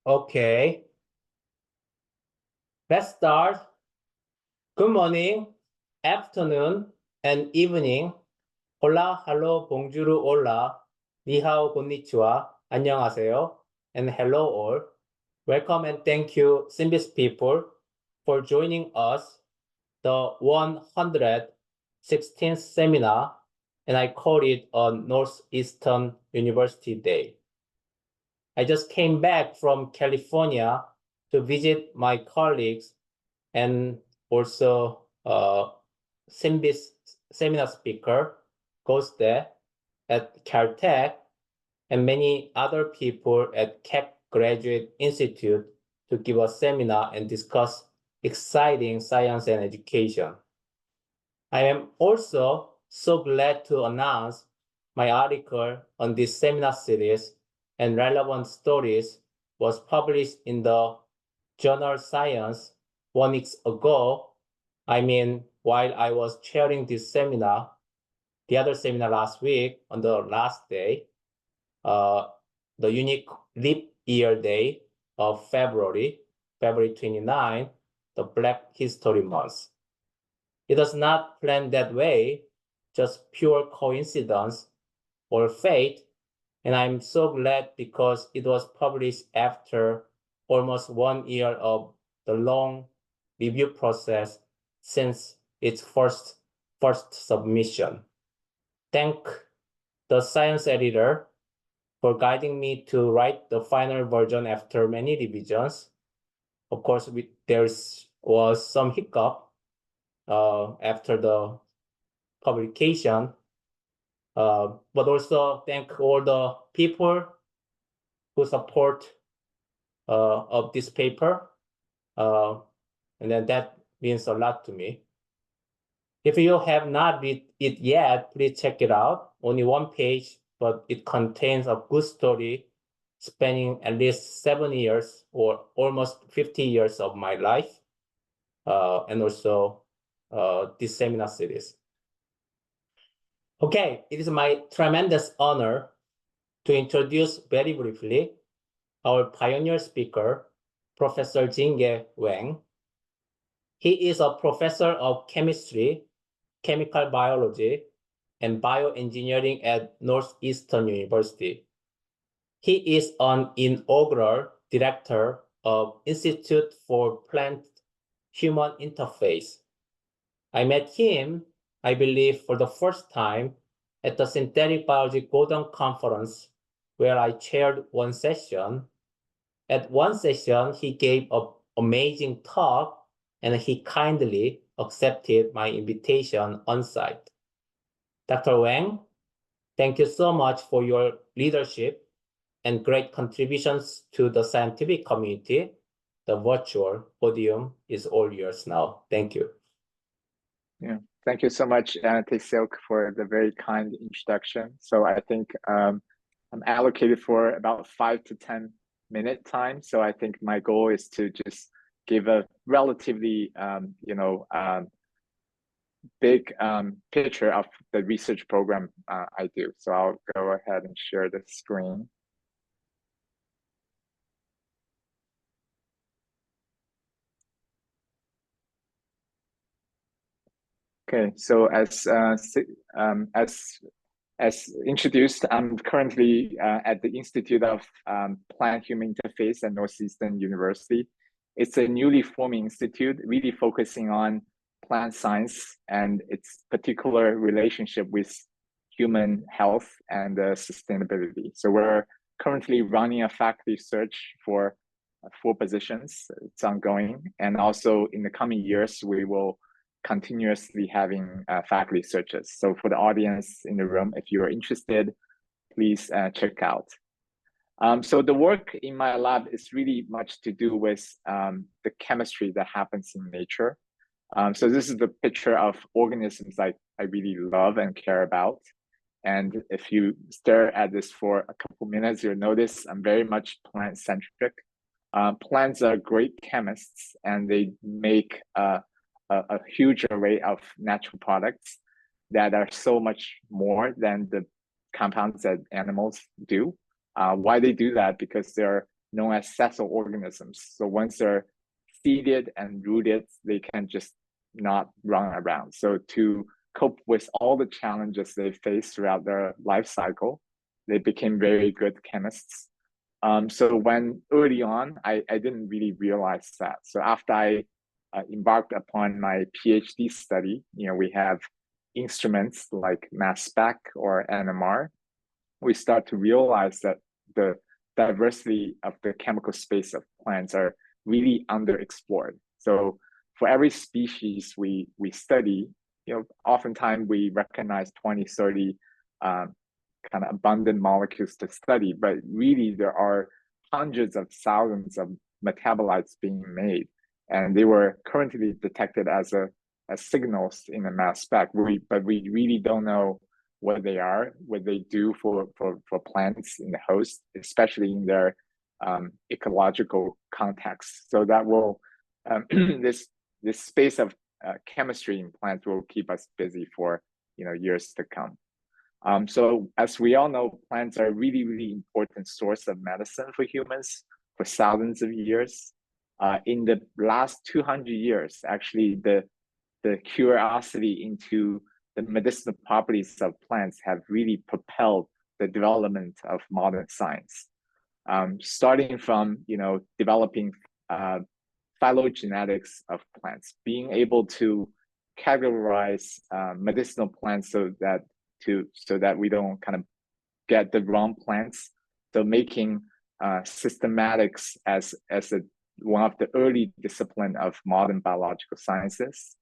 Okay. Let's start. Good morning, afternoon, and evening. Hola, hello, bonjour, hola, ni hao, konnichiwa, 안녕하세요, and hello all. Welcome and thank you, SynBYSS people, for joining us, the 116th seminar, and I call it on Northeastern University Day. I just came back from California to visit my colleagues and also SynBYSS seminar speaker, KAUST at Caltech, and many other people at Keck Graduate Institute to give a seminar and discuss exciting science and education. I am also so glad to announce my article on this seminar series and relevant stories was published in the journal Science 1 week ago. I mean, while I was chairing this seminar, the other seminar last week on the last day, the unique leap year day of February 29, the Black History Month. It was not planned that way, just pure coincidence or fate. And I'm so glad because it was published after almost 1 year of the long review process since its first submission. Thank the science editor for guiding me to write the final version after many revisions. Of course, there was some hiccup after the publication, but also thank all the people who support of this paper, and then that means a lot to me. If you have not read it yet, please check it out. Only one page, but it contains a good story spanning at least 7 years or almost 50 years of my life, and also this seminar series. Okay, it is my tremendous honor to introduce very briefly our pioneer speaker, Professor Jing-Ke Weng. He is a professor of chemistry, chemical biology, and bioengineering at Northeastern University. He is an inaugural director of Institute for Plant-Human Interface. I met him, I believe, for the first time at the Synthetic Biology Golden Conference, where I chaired one session. At one session, he gave an amazing talk, and he kindly accepted my invitation on site. Dr. Weng, thank you so much for your leadership and great contributions to the scientific community. The virtual podium is all yours now. Thank you. Yeah, thank you so much, Silk, for the very kind introduction. So I think I'm allocated for about 5 to 10 minute time. So I think my goal is to just give a relatively, big picture of the research program I do. So I'll go ahead and share the screen. Okay, so as introduced, I'm currently at the Institute of Plant-Human Interface at Northeastern University. It's a newly forming institute, really focusing on plant science and its particular relationship with human health and sustainability. So we're currently running a faculty search for 4 positions. It's ongoing, and also in the coming years, we will continuously having faculty searches. So for the audience in the room, if you're interested, please check out. So the work in my lab is really much to do with the chemistry that happens in nature. So this is the picture of organisms I really love and care about. And if you stare at this for a couple minutes, you'll notice I'm very much plant-centric. Plants are great chemists, and they make a huge array of natural products that are so much more than the compounds that animals do. Why they do that? Because they're known as sessile organisms. So once they're seeded and rooted, they can just not run around. So to cope with all the challenges they face throughout their life cycle, they became very good chemists. So when early on, I didn't really realize that. So after I embarked upon my PhD study, we have instruments like mass spec or NMR. We start to realize that the diversity of the chemical space of plants are really underexplored. So for every species we study, oftentimes we recognize 20, 30 kind of abundant molecules to study, but really there are hundreds of thousands of metabolites being made, and they were currently detected as signals in a mass spec. But we really don't know what they are, what they do for plants in the host, especially in their ecological context. So that will this space of chemistry in plants will keep us busy for years to come. So as we all know, plants are a really, really important source of medicine for humans for thousands of years. In the last 200 years, actually, the curiosity into the medicinal properties of plants have really propelled the development of modern science. Starting from developing phylogenetics of plants, being able to categorize medicinal plants so that we don't kind of get the wrong plants. So making systematics as one of the early discipline of modern biological sciences.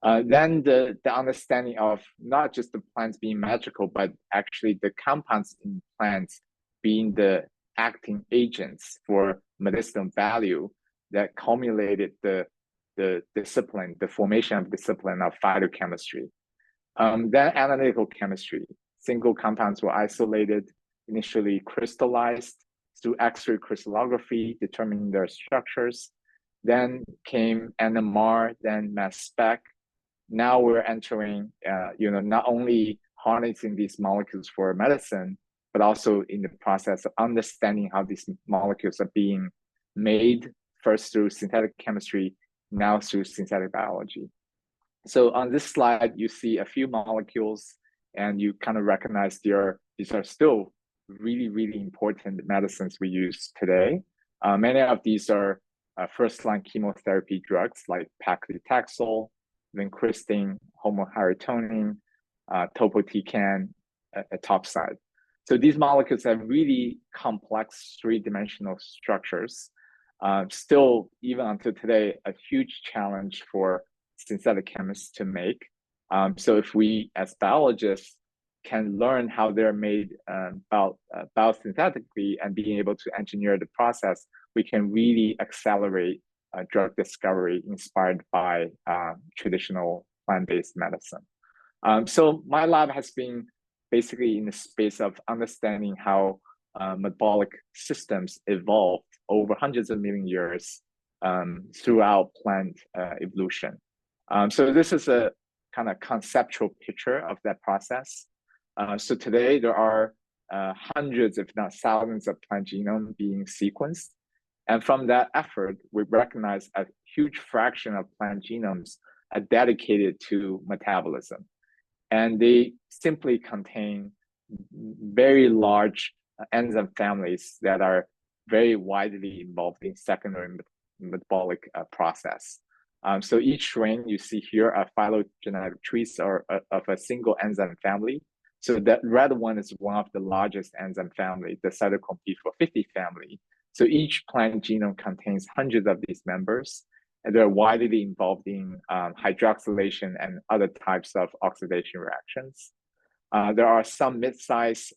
Then the understanding of not just the plants being magical, but actually the compounds in plants being the acting agents for medicinal value that culminated the discipline, the formation of discipline of phytochemistry. Then analytical chemistry. Single compounds were isolated, initially crystallized through X-ray crystallography, determining their structures. Then came NMR, then mass spec. Now we're entering, not only harnessing these molecules for medicine, but also in the process of understanding how these molecules are being made, first through synthetic chemistry, now through synthetic biology. So on this slide, you see a few molecules, and you kind of recognize these are still really, really important medicines we use today. Many of these are first-line chemotherapy drugs like paclitaxel, vincristine, homohyrotonin, topotecan, etoposide. So these molecules have really complex three-dimensional structures. Still, even until today, a huge challenge for synthetic chemists to make. So if we, as biologists, can learn how they're made biosynthetically and being able to engineer the process, we can really accelerate drug discovery inspired by traditional plant-based medicine. So my lab has been basically in the space of understanding how metabolic systems evolved over hundreds of million years throughout plant evolution. So this is a kind of conceptual picture of that process. So today there are hundreds, if not thousands, of plant genomes being sequenced. And from that effort, we recognize a huge fraction of plant genomes are dedicated to metabolism. And they simply contain very large enzyme families that are very widely involved in secondary metabolic process. So each ring you see here are phylogenetic trees of a single enzyme family. So that red one is one of the largest enzyme family, the cytochrome P450 family. So each plant genome contains hundreds of these members, and they're widely involved in hydroxylation and other types of oxidation reactions. There are some mid-size,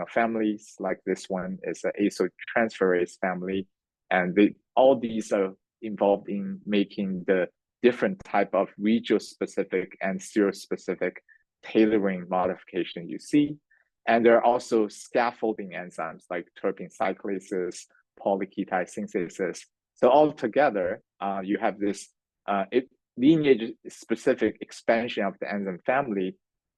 families, like this one is an acyltransferase family, and all these are involved in making the different type of region-specific and serial-specific tailoring modification you see. And there are also scaffolding enzymes like terpene cyclases, polyketide synthases. So altogether, you have this lineage-specific expansion of the enzyme family,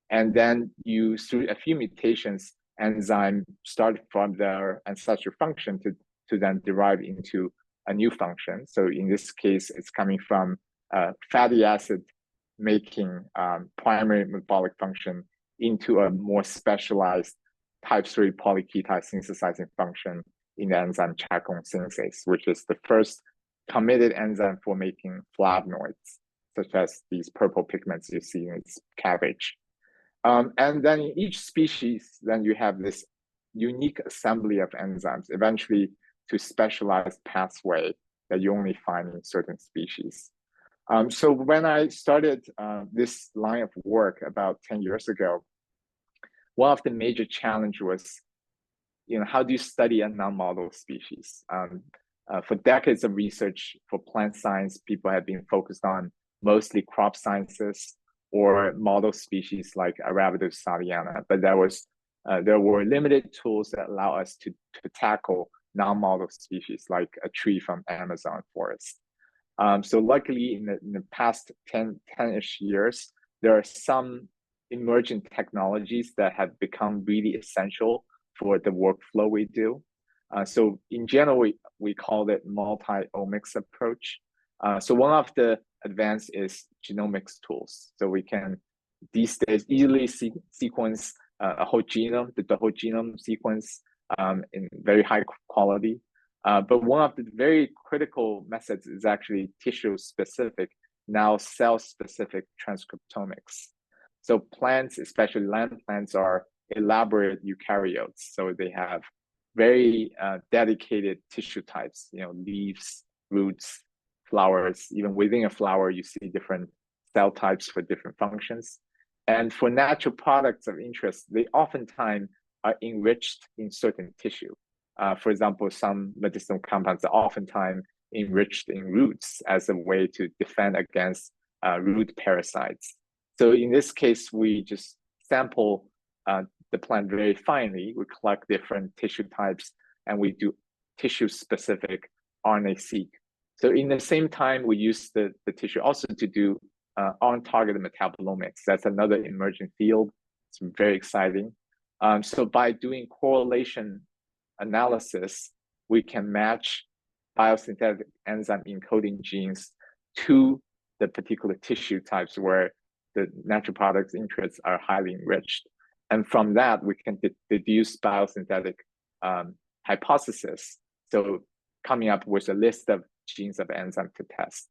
and then through a few mutations, enzyme start from their ancestral function to to then derive into a new function. So in this case, it's coming from fatty acid making primary metabolic function into a more specialized type 3 polyketide synthesizing function in the enzyme chaconne synthase, which is the first committed enzyme for making flavonoids, such as these purple pigments you see in its cabbage. And then in each species, then you have this unique assembly of enzymes, eventually to specialized pathway that you only find in certain species. So when I started this line of work about 10 years ago, one of the major challenge was, how do you study a non-model species? For decades of research for plant science, people have been focused on mostly crop sciences or model species like Arabidopsis thaliana, but there were limited tools that allow us to tackle non-model species like a tree from Amazon forest. So luckily, in the past 10-ish years, there are some emerging technologies that have become really essential for the workflow we do. So in general, we call it multi-omics approach. So one of the advanced is genomics tools. So we can these days easily sequence a whole genome, the whole genome sequence in very high quality. But one of the very critical methods is actually tissue-specific, now cell-specific transcriptomics. So plants, especially land plants, are elaborate eukaryotes. So they have very dedicated tissue types, leaves, roots, flowers. Even within a flower, you see different cell types for different functions. And for natural products of interest, they oftentimes are enriched in certain tissue. For example, some medicinal compounds are oftentimes enriched in roots as a way to defend against root parasites. So in this case, we just sample the plant very finely. We collect different tissue types and we do tissue-specific RNA-seq. So in the same time, we use the tissue also to do on-target metabolomics. That's another emerging field. It's very exciting. So by doing correlation analysis, we can match biosynthetic enzyme encoding genes to the particular tissue types where the natural products interests are highly enriched. And from that, we can deduce biosynthetic hypothesis. So coming up with a list of genes of enzyme to test.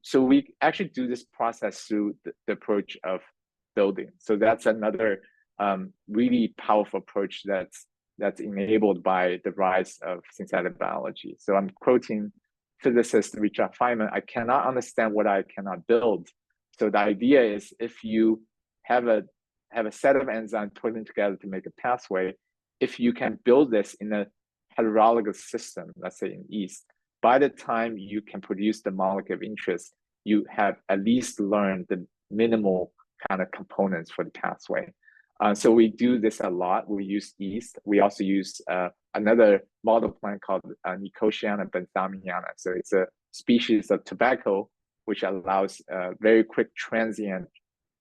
So we actually do this process through the approach of building. So that's another really powerful approach that's enabled by the rise of synthetic biology. So I'm quoting physicist Richard Feynman, I cannot understand what I cannot build. So the idea is if you have a set of enzymes put them together to make a pathway, if you can build this in a heterologous system, let's say in yeast, by the time you can produce the molecule of interest, you have at least learned the minimal kind of components for the pathway. So we do this a lot. We use yeast. We also use another model plant called Nicotiana benthamiana. So it's a species of tobacco which allows very quick transient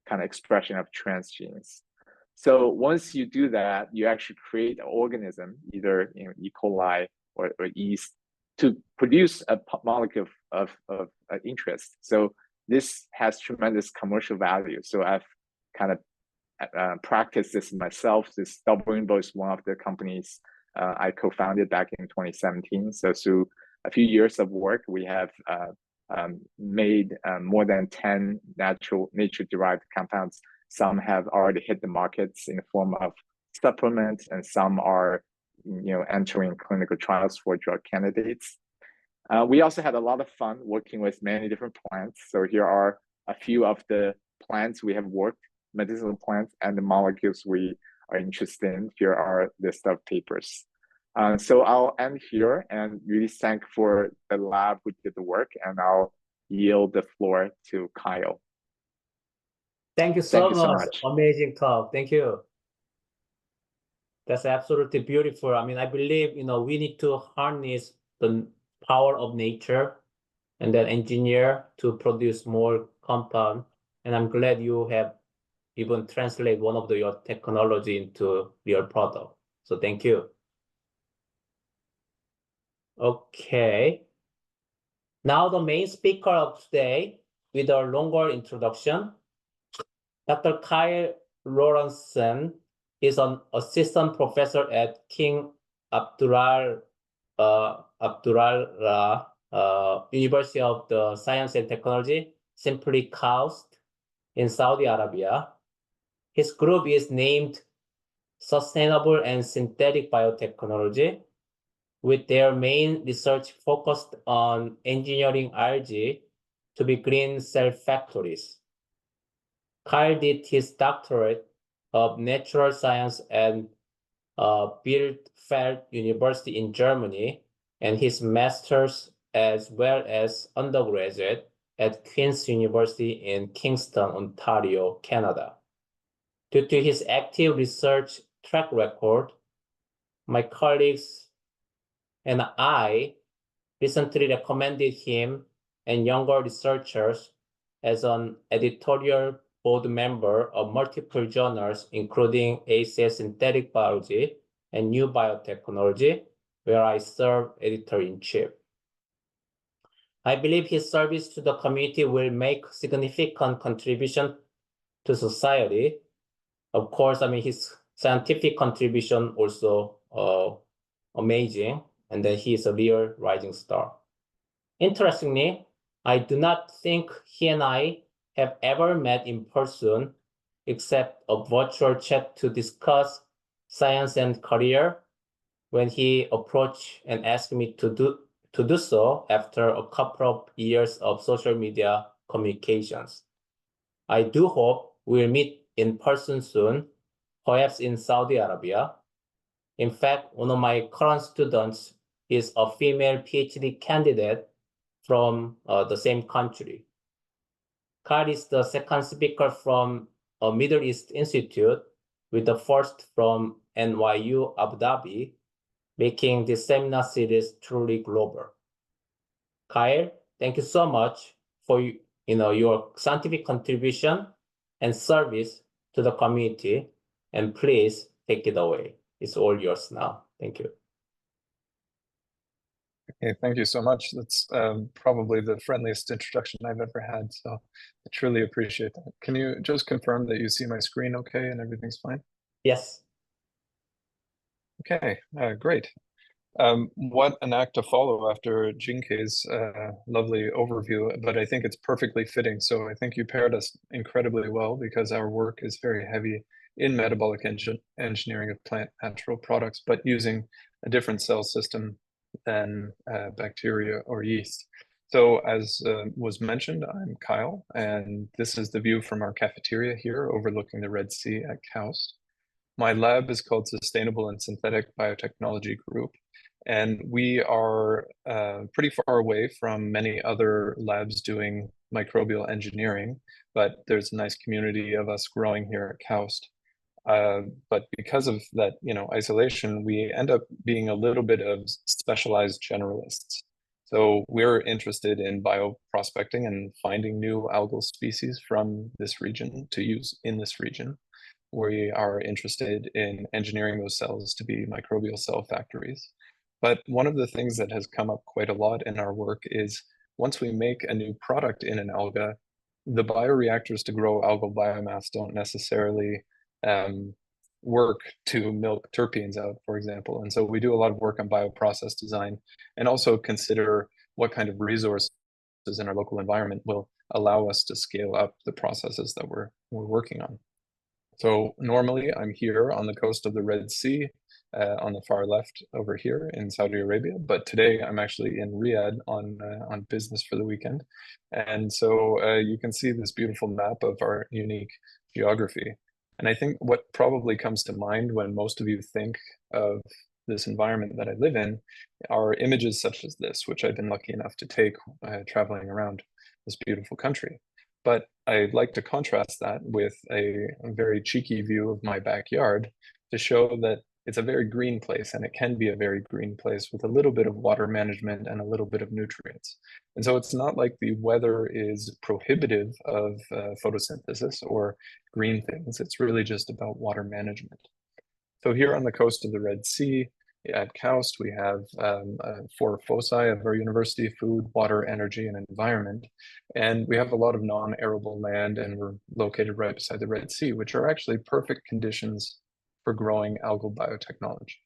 kind of expression of transgenes. So once you do that, you actually create an organism, either E. coli or yeast, to produce a molecule of interest. So this has tremendous commercial value. So I've kind of practiced this myself. This Double Rainbow is one of the companies I co-founded back in 2017. So through a few years of work, we have made more than 10 nature-derived compounds. Some have already hit the markets in the form of supplements, and some are entering clinical trials for drug candidates. We also had a lot of fun working with many different plants. So here are a few of the plants we have worked, medicinal plants, and the molecules we are interested in. Here are the list of papers. So I'll end here and really thank for the lab who did the work, and I'll yield the floor to Kyle. Thank you so much. Amazing talk. Thank you. That's absolutely beautiful. I mean, I believe, we need to harness the power of nature and then engineer to produce more compound. And I'm glad you have even translate one of your technology into real product. So thank you. Okay. Now the main speaker of today with a longer introduction. Dr. Kyle Lauersen is an assistant professor at King Abdullah University of the Science and Technology, simply KAUST, in Saudi Arabia. His group is named Sustainable and Synthetic Biotechnology, with their main research focused on engineering algae to be green cell factories. Kyle did his doctorate of natural science at Bielefeld University in Germany, and his master's as well as undergraduate at Queen's University in Kingston, Ontario, Canada. Due to his active research track record, my colleagues and I recently recommended him and younger researchers as an editorial board member of multiple journals, including ACS Synthetic Biology and New Biotechnology, where I serve editor-in-chief. I believe his service to the community will make significant contribution to society. Of course, his scientific contribution also amazing, and then he is a real rising star. Interestingly, I do not think he and I have ever met in person except a virtual chat to discuss science and career when he approached and asked me to do so after a couple of years of social media communications. I do hope we'll meet in person soon, perhaps in Saudi Arabia. In fact, one of my current students is a female PhD candidate from the same country. Kyle is the second speaker from a Middle East Institute, with the first from NYU Abu Dhabi, making this seminar series truly global. Kyle, thank you so much for your scientific contribution and service to the community, and please take it away. It's all yours now. Thank you. Okay, thank you so much. That's probably the friendliest introduction I've ever had, so I truly appreciate that. Can you just confirm that you see my screen okay and everything's fine? Yes. Okay, great. What an act to follow after Jing-Ke's lovely overview, but I think it's perfectly fitting. So I think you paired us incredibly well, because our work is very heavy in metabolic engineering of plant natural products, but using a different cell system than bacteria or yeast. So as was mentioned, I'm Kyle, and this is the view from our cafeteria here overlooking the Red Sea at KAUST. My lab is called Sustainable and Synthetic Biotechnology Group, and we are pretty far away from many other labs doing microbial engineering, but there's a nice community of us growing here at KAUST. But because of that, isolation, we end up being a little bit of specialized generalists. So we're interested in bioprospecting and finding new algal species from this region to use in this region. We are interested in engineering those cells to be microbial cell factories. But one of the things that has come up quite a lot in our work is once we make a new product in an alga, the bioreactors to grow algal biomass don't necessarily work to milk terpenes out, for example. And so we do a lot of work on bioprocess design, and also consider what kind of resources in our local environment will allow us to scale up the processes that we're working on. So normally I'm here on the coast of the Red Sea, on the far left over here in Saudi Arabia, but today I'm actually in Riyadh on business for the weekend. And so you can see this beautiful map of our unique geography. And I think what probably comes to mind when most of you think of this environment that I live in are images such as this, which I've been lucky enough to take traveling around this beautiful country. But I'd like to contrast that with a very cheeky view of my backyard to show that it's a very green place, and it can be a very green place with a little bit of water management and a little bit of nutrients. And so it's not like the weather is prohibitive of photosynthesis or green things. It's really just about water management. So here on the coast of the Red Sea, at KAUST, we have 4 foci of our university: food, water, energy, and environment. And we have a lot of non-arable land, and we're located right beside the Red Sea, which are actually perfect conditions for growing algal biotechnology.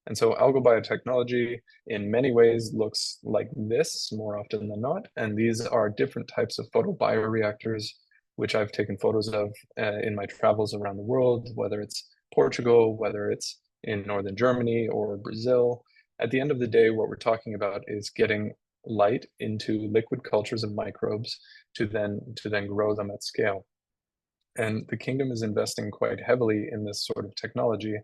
And so algal biotechnology in many ways looks like this more often than not. And these are different types of photobioreactors, which I've taken photos of in my travels around the world, whether it's Portugal, whether it's in northern Germany or Brazil. At the end of the day, what we're talking about is getting light into liquid cultures of microbes to then grow them at scale. And the kingdom is investing quite heavily in this sort of technology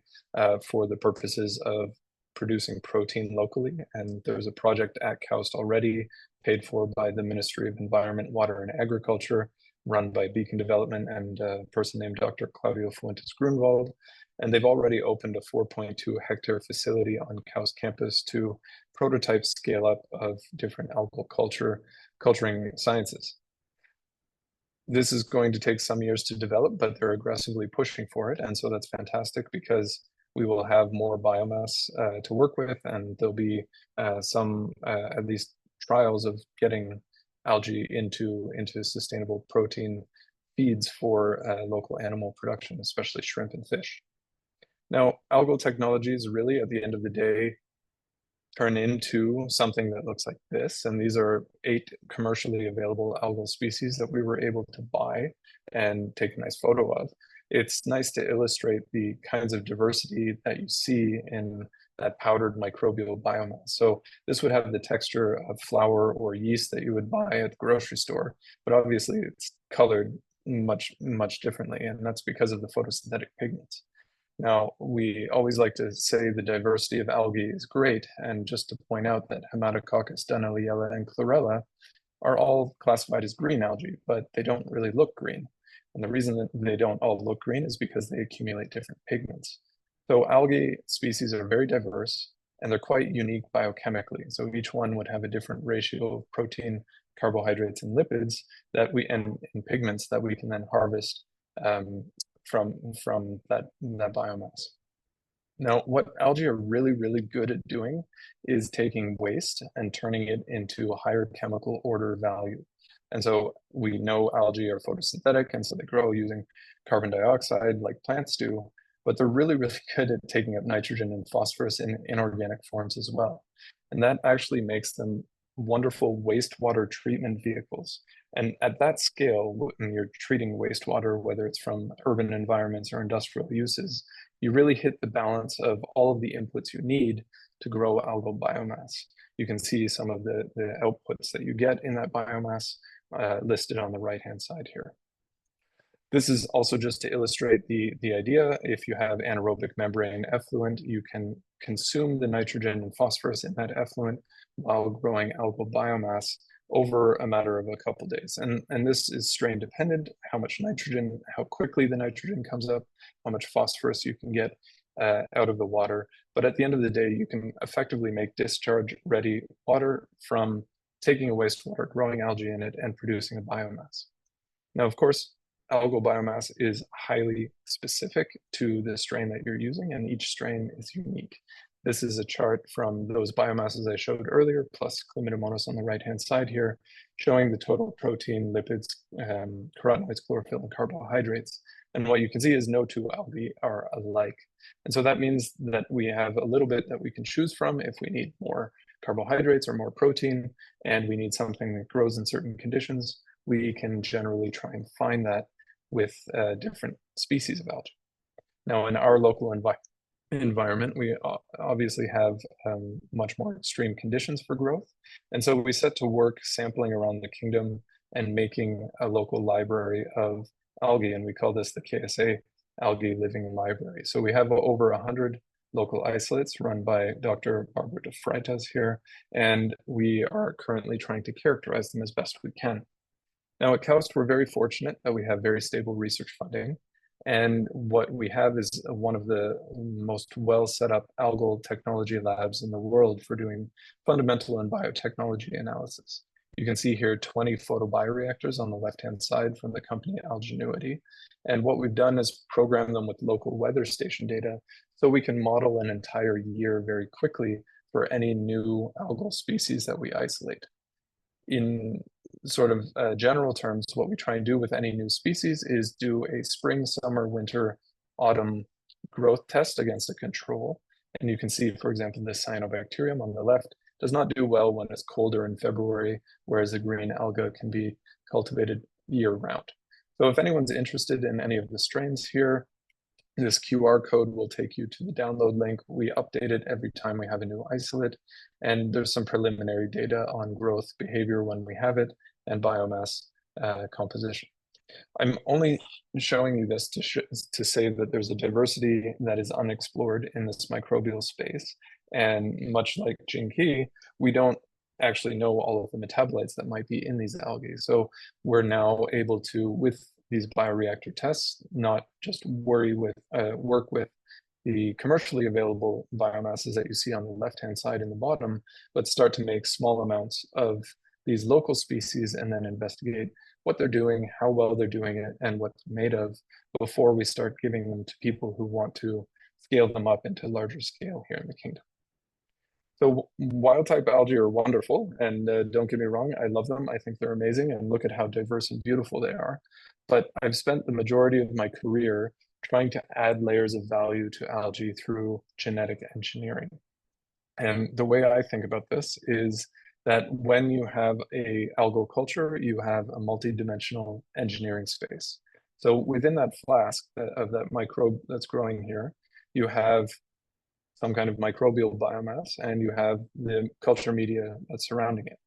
for the purposes of producing protein locally. And there's a project at KAUST already paid for by the Ministry of Environment, Water, and Agriculture, run by Beacon Development and a person named Dr. Claudio Fuentes Grunwald. And they've already opened a 4.2 hectare facility on KAUST campus to prototype scale up of different algal culturing sciences. This is going to take some years to develop, but they're aggressively pushing for it. And so that's fantastic because we will have more biomass to work with, and there'll be some, at least trials of getting algae into sustainable protein feeds for local animal production, especially shrimp and fish. Now, algal technologies really, at the end of the day, turn into something that looks like this. And these are 8 commercially available algal species that we were able to buy and take a nice photo of. It's nice to illustrate the kinds of diversity that you see in that powdered microbial biomass. So this would have the texture of flour or yeast that you would buy at the grocery store, but obviously it's colored much, much differently. And that's because of the photosynthetic pigments. Now, we always like to say the diversity of algae is great, and just to point out that Haematococcus, Dunaliella, and Chlorella are all classified as green algae, but they don't really look green. And the reason that they don't all look green is because they accumulate different pigments. So algae species are very diverse, and they're quite unique biochemically. So each one would have a different ratio of protein, carbohydrates, and lipids and pigments that we can then harvest from that biomass. Now, what algae are really, really good at doing is taking waste and turning it into a higher chemical order value. And so we know algae are photosynthetic, and so they grow using carbon dioxide like plants do, but they're really, really good at taking up nitrogen and phosphorus in inorganic forms as well. And that actually makes them wonderful wastewater treatment vehicles. And at that scale, when you're treating wastewater, whether it's from urban environments or industrial uses, you really hit the balance of all of the inputs you need to grow algal biomass. You can see some of the outputs that you get in that biomass listed on the right-hand side here. This is also just to illustrate the idea. If you have anaerobic membrane effluent, you can consume the nitrogen and phosphorus in that effluent while growing algal biomass over a matter of a couple days. And this is strain dependent, how much nitrogen, how quickly the nitrogen comes up, how much phosphorus you can get out of the water. But at the end of the day, you can effectively make discharge ready water from taking a wastewater, growing algae in it, and producing a biomass. Now, of course, algal biomass is highly specific to the strain that you're using, and each strain is unique. This is a chart from those biomasses I showed earlier, plus Chlamydomonas on the right-hand side here, showing the total protein, lipids, carotenoids, chlorophyll, and carbohydrates. And what you can see is no 2 algae are alike. And so that means that we have a little bit that we can choose from if we need more carbohydrates or more protein, and we need something that grows in certain conditions. We can generally try and find that with different species of algae. Now, in our local environment, we obviously have much more extreme conditions for growth. And so we set to work sampling around the kingdom and making a local library of algae, and we call this the KSA Algae Living Library. So we have over 100 local isolates run by Dr. Barbara de Freitas here, and we are currently trying to characterize them as best we can. Now at KAUST, we're very fortunate that we have very stable research funding. And what we have is one of the most well set up algal technology labs in the world for doing fundamental and biotechnology analysis. You can see here 20 photobioreactors on the left-hand side from the company Algenuity. And what we've done is program them with local weather station data So we can model an entire year very quickly for any new algal species that we isolate. In sort of general terms, what we try and do with any new species is do a spring, summer, winter, autumn growth test against a control. And you can see, for example, this cyanobacterium on the left does not do well when it's colder in February, whereas the green alga can be cultivated year-round. So if anyone's interested in any of the strains here, this QR code will take you to the download link. We update it every time we have a new isolate, and there's some preliminary data on growth behavior when we have it, and biomass composition. I'm only showing you this to say that there's a diversity that is unexplored in this microbial space. And much like Jing-Ke, we don't actually know all of the metabolites that might be in these algae. So we're now able to, with these bioreactor tests, not just work with the commercially available biomasses that you see on the left-hand side in the bottom, but start to make small amounts of these local species and then investigate what they're doing, how well they're doing it, and what they're made of before we start giving them to people who want to scale them up into larger scale here in the kingdom. So wild-type algae are wonderful, and don't get me wrong, I love them. I think they're amazing, and look at how diverse and beautiful they are. But I've spent the majority of my career trying to add layers of value to algae through genetic engineering. And the way I think about this is that when you have a algal culture, you have a multi-dimensional engineering space. So within that flask of that microbe that's growing here, you have some kind of microbial biomass, and you have the culture media that's surrounding it.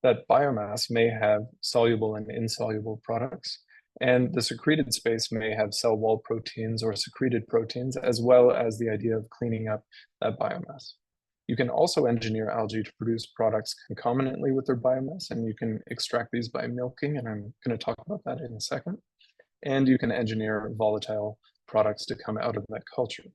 That biomass may have soluble and insoluble products, and the secreted space may have cell wall proteins or secreted proteins, as well as the idea of cleaning up that biomass. You can also engineer algae to produce products concomitantly with their biomass, and you can extract these by milking, and I'm going to talk about that in a second. And you can engineer volatile products to come out of that culture.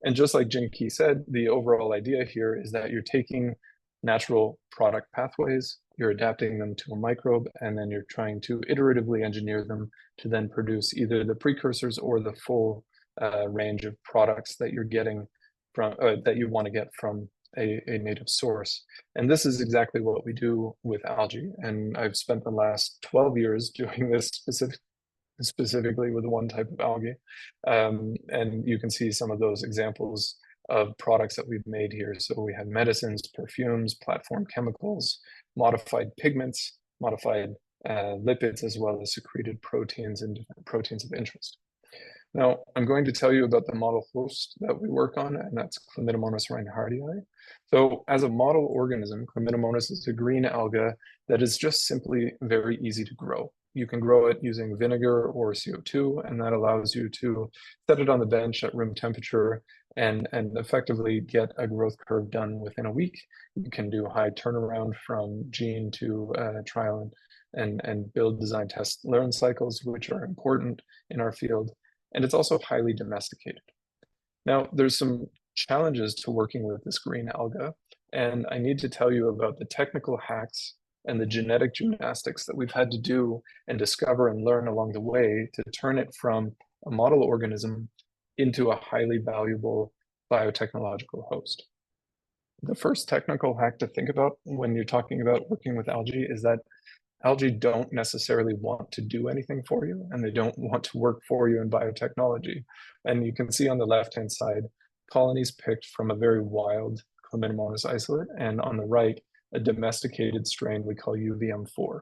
And just like Jing-Ke said, the overall idea here is that you're taking natural product pathways, you're adapting them to a microbe, and then you're trying to iteratively engineer them to then produce either the precursors or the full range of products that you're getting from that you want to get from a native source. And this is exactly what we do with algae. And I've spent the last 12 years doing this specifically with one type of algae. And you can see some of those examples of products that we've made here. So we have medicines, perfumes, platform chemicals, modified pigments, modified lipids, as well as secreted proteins and different proteins of interest. Now, I'm going to tell you about the model host that we work on, and that's Chlamydomonas reinhardtii. So as a model organism, Chlamydomonas is a green alga that is just simply very easy to grow. You can grow it using vinegar or CO2, and that allows you to set it on the bench at room temperature and effectively get a growth curve done within a week. You can do high turnaround from gene to trial and build, design, test, learn cycles, which are important in our field. And it's also highly domesticated. Now, there's some challenges to working with this green alga, and I need to tell you about the technical hacks and the genetic gymnastics that we've had to do and discover and learn along the way to turn it from a model organism into a highly valuable biotechnological host. The first technical hack to think about when you're talking about working with algae is that algae don't necessarily want to do anything for you, and they don't want to work for you in biotechnology. And you can see on the left-hand side, colonies picked from a very wild Chlamydomonas isolate, and on the right, a domesticated strain we call UVM4.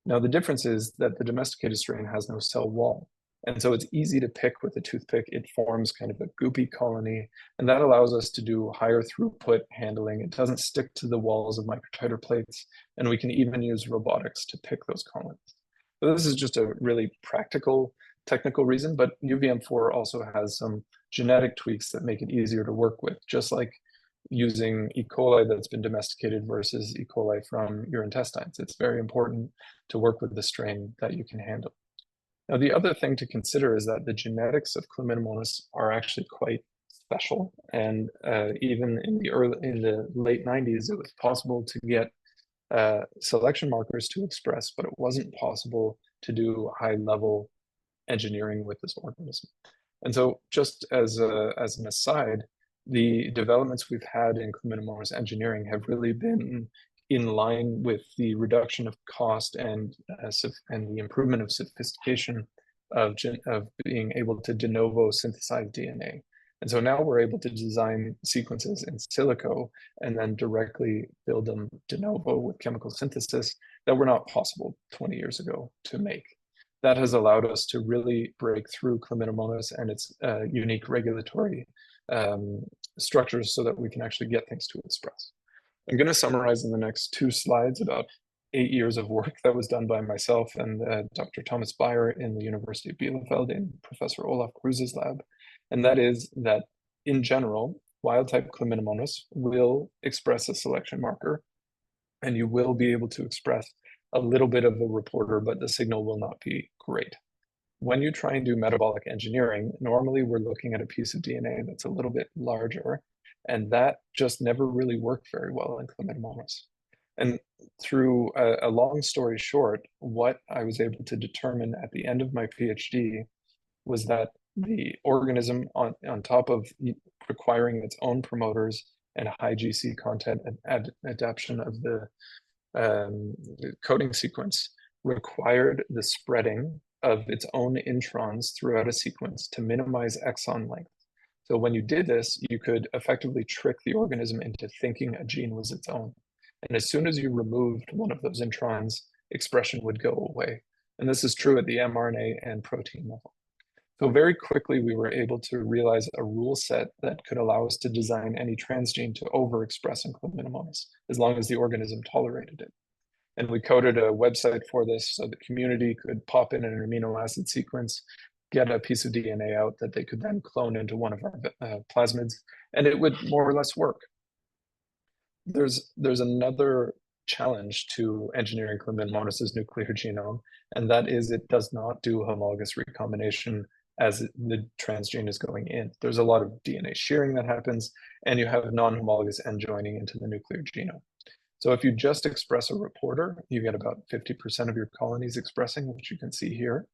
Now, the difference is that the domesticated strain has no cell wall. And so it's easy to pick with a toothpick. It forms kind of a goopy colony, and that allows us to do higher throughput handling. It doesn't stick to the walls of microtiter plates, and we can even use robotics to pick those colonies. So this is just a really practical, technical reason, but UVM4 also has some genetic tweaks that make it easier to work with, just like using E. coli that's been domesticated versus E. coli from your intestines. It's very important to work with the strain that you can handle. Now, the other thing to consider is that the genetics of Chlamydomonas are actually quite special. And even in the late 90s, it was possible to get selection markers to express, but it wasn't possible to do high-level engineering with this organism. And so just as an aside, the developments we've had in Chlamydomonas engineering have really been in line with the reduction of cost and the improvement of sophistication of being able to de novo synthesize DNA. And so now we're able to design sequences in silico and then directly build them de novo with chemical synthesis that were not possible 20 years ago to make. That has allowed us to really break through Chlamydomonas and its unique regulatory structures so that we can actually get things to express. I'm going to summarize in the next 2 slides about 8 years of work that was done by myself and Dr. Thomas Beyer in the University of Bielefeld in Professor Olaf Kruse's lab. And that is that, in general, wild-type Chlamydomonas will express a selection marker, and you will be able to express a little bit of a reporter, but the signal will not be great. When you try and do metabolic engineering, normally we're looking at a piece of DNA that's a little bit larger, and that just never really worked very well in Chlamydomonas. And through a long story short, what I was able to determine at the end of my PhD was that the organism, on top of requiring its own promoters and high GC content and adaptation of the coding sequence, required the spreading of its own introns throughout a sequence to minimize exon length. So when you did this, you could effectively trick the organism into thinking a gene was its own. And as soon as you removed one of those introns, expression would go away. And this is true at the mRNA and protein level. So very quickly, we were able to realize a rule set that could allow us to design any transgene to overexpress in Chlamydomonas, as long as the organism tolerated it. And we coded a website for this so the community could pop in an amino acid sequence, get a piece of DNA out that they could then clone into one of our plasmids, and it would more or less work. There's another challenge to engineering Chlamydomonas' nuclear genome, and that is it does not do homologous recombination as the transgene is going in. There's a lot of DNA shearing that happens, and you have non-homologous end joining into the nuclear genome. So if you just express a reporter, you get about 50% of your colonies expressing, which you can see here.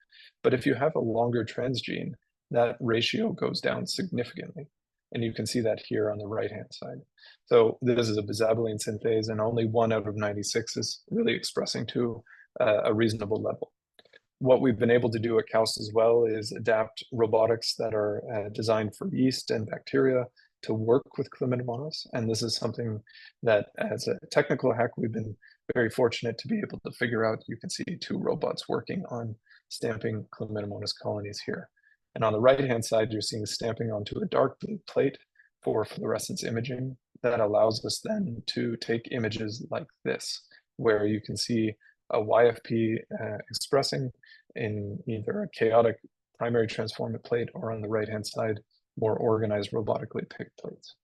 But if you have a longer transgene, that ratio goes down significantly. And you can see that here on the right-hand side. So this is a bisabolene synthase, and only 1 out of 96 is really expressing to a reasonable level. What we've been able to do at KAUST as well is adapt robotics that are designed for yeast and bacteria to work with Chlamydomonas. And this is something that, as a technical hack, we've been very fortunate to be able to figure out. You can see 2 robots working on stamping Chlamydomonas colonies here. And on the right-hand side, you're seeing stamping onto a dark blue plate for fluorescence imaging that allows us then to take images like this, where you can see a YFP expressing in either a chaotic primary transformant plate or on the right-hand side, more organized robotically picked plates.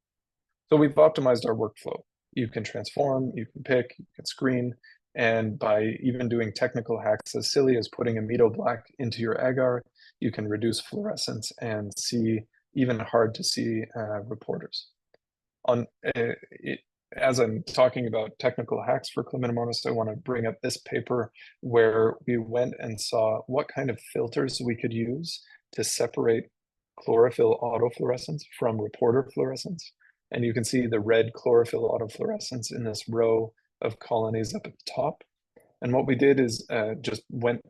So we've optimized our workflow. You can transform, you can pick, you can screen, and by even doing technical hacks as silly as putting amido black into your agar, you can reduce fluorescence and see even hard to see reporters. As I'm talking about technical hacks for Chlamydomonas, I want to bring up this paper where we went and saw what kind of filters we could use to separate chlorophyll autofluorescence from reporter fluorescence. And you can see the red chlorophyll autofluorescence in this row of colonies up at the top. And what we did is just went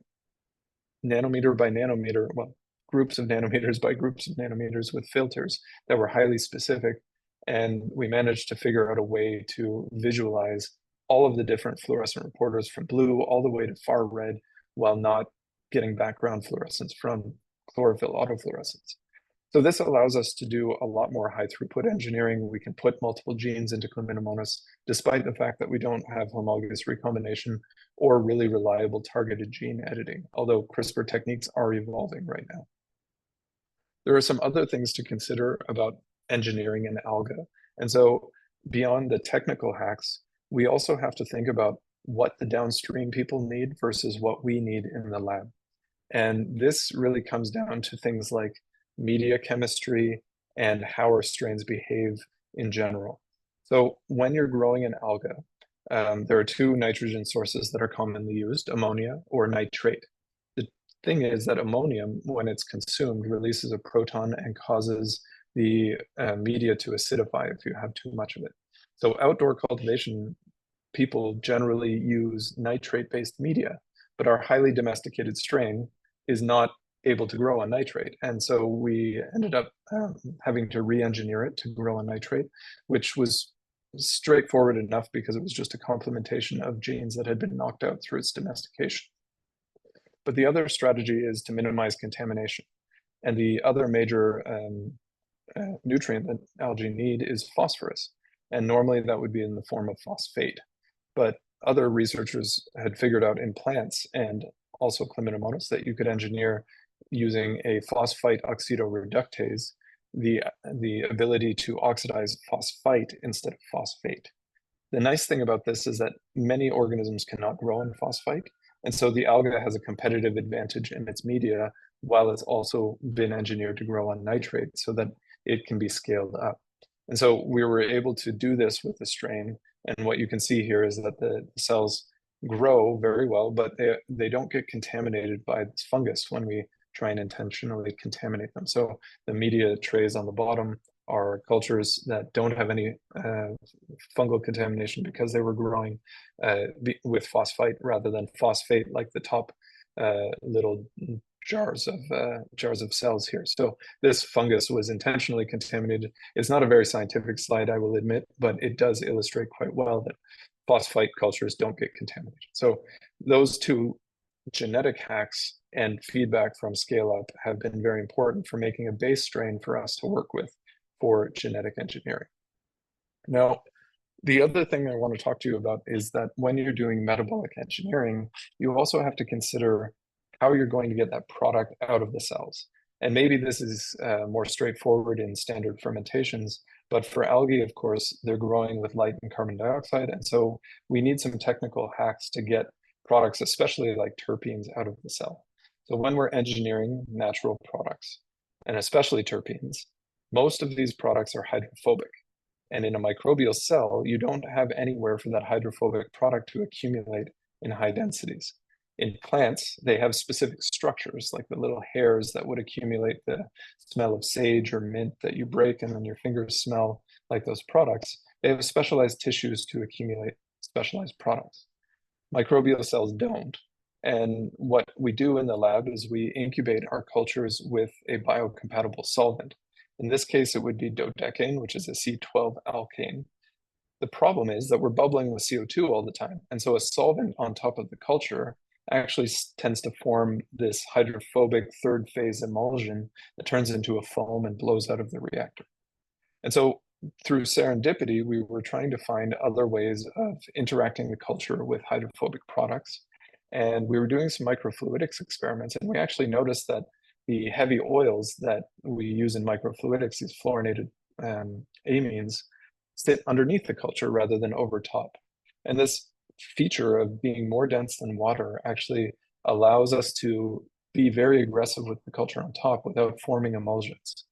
nanometer by nanometer, well, groups of nanometers by groups of nanometers with filters that were highly specific. And we managed to figure out a way to visualize all of the different fluorescent reporters from blue all the way to far red while not getting background fluorescence from chlorophyll autofluorescence. So this allows us to do a lot more high throughput engineering. We can put multiple genes into Chlamydomonas, despite the fact that we don't have homologous recombination or really reliable targeted gene editing, although CRISPR techniques are evolving right now. There are some other things to consider about engineering an alga. And so beyond the technical hacks, we also have to think about what the downstream people need versus what we need in the lab. And this really comes down to things like media chemistry and how our strains behave in general. So when you're growing an alga, there are 2 nitrogen sources that are commonly used, ammonia or nitrate. thing is that ammonium, when it's consumed, releases a proton and causes the media to acidify if you have too much of it. So outdoor cultivation, people generally use nitrate-based media, but our highly domesticated strain is not able to grow on nitrate. And so we ended up having to re-engineer it to grow on nitrate, which was straightforward enough because it was just a complementation of genes that had been knocked out through its domestication. But the other strategy is to minimize contamination. And the other major nutrient that algae need is phosphorus. And normally that would be in the form of phosphate. But other researchers had figured out in plants and also Chlamydomonas that you could engineer using a phosphite oxidoreductase the ability to oxidize phosphite instead of phosphate. The nice thing about this is that many organisms cannot grow in phosphite, and so the alga has a competitive advantage in its media while it's also been engineered to grow on nitrate so that it can be scaled up. And so we were able to do this with the strain, and what you can see here is that the cells grow very well, but they don't get contaminated by this fungus when we try and intentionally contaminate them. So the media trays on the bottom are cultures that don't have any fungal contamination because they were growing with phosphite rather than phosphate, like the top little jars of cells here. So this fungus was intentionally contaminated. It's not a very scientific slide, I will admit, but it does illustrate quite well that phosphite cultures don't get contaminated. So those two genetic hacks and feedback from scale up have been very important for making a base strain for us to work with for genetic engineering. Now, the other thing I want to talk to you about is that when you're doing metabolic engineering, you also have to consider how you're going to get that product out of the cells. And maybe this is more straightforward in standard fermentations, but for algae, of course, they're growing with light and carbon dioxide. And so we need some technical hacks to get products, especially like terpenes, out of the cell. So when we're engineering natural products, and especially terpenes, most of these products are hydrophobic. And in a microbial cell, you don't have anywhere for that hydrophobic product to accumulate in high densities. In plants, they have specific structures, like the little hairs that would accumulate the smell of sage or mint that you break and then your fingers smell like those products. They have specialized tissues to accumulate specialized products. Microbial cells don't. And what we do in the lab is we incubate our cultures with a biocompatible solvent. In this case, it would be dodecane, which is a C12 alkane. The problem is that we're bubbling with CO2 all the time. And so a solvent on top of the culture actually tends to form this hydrophobic third phase emulsion that turns into a foam and blows out of the reactor. And so through serendipity, we were trying to find other ways of interacting the culture with hydrophobic products. And we were doing some microfluidics experiments, and we actually noticed that the heavy oils that we use in microfluidics, these fluorinated amines, sit underneath the culture rather than over top. And this feature of being more dense than water actually allows us to be very aggressive with the culture on top without forming emulsions.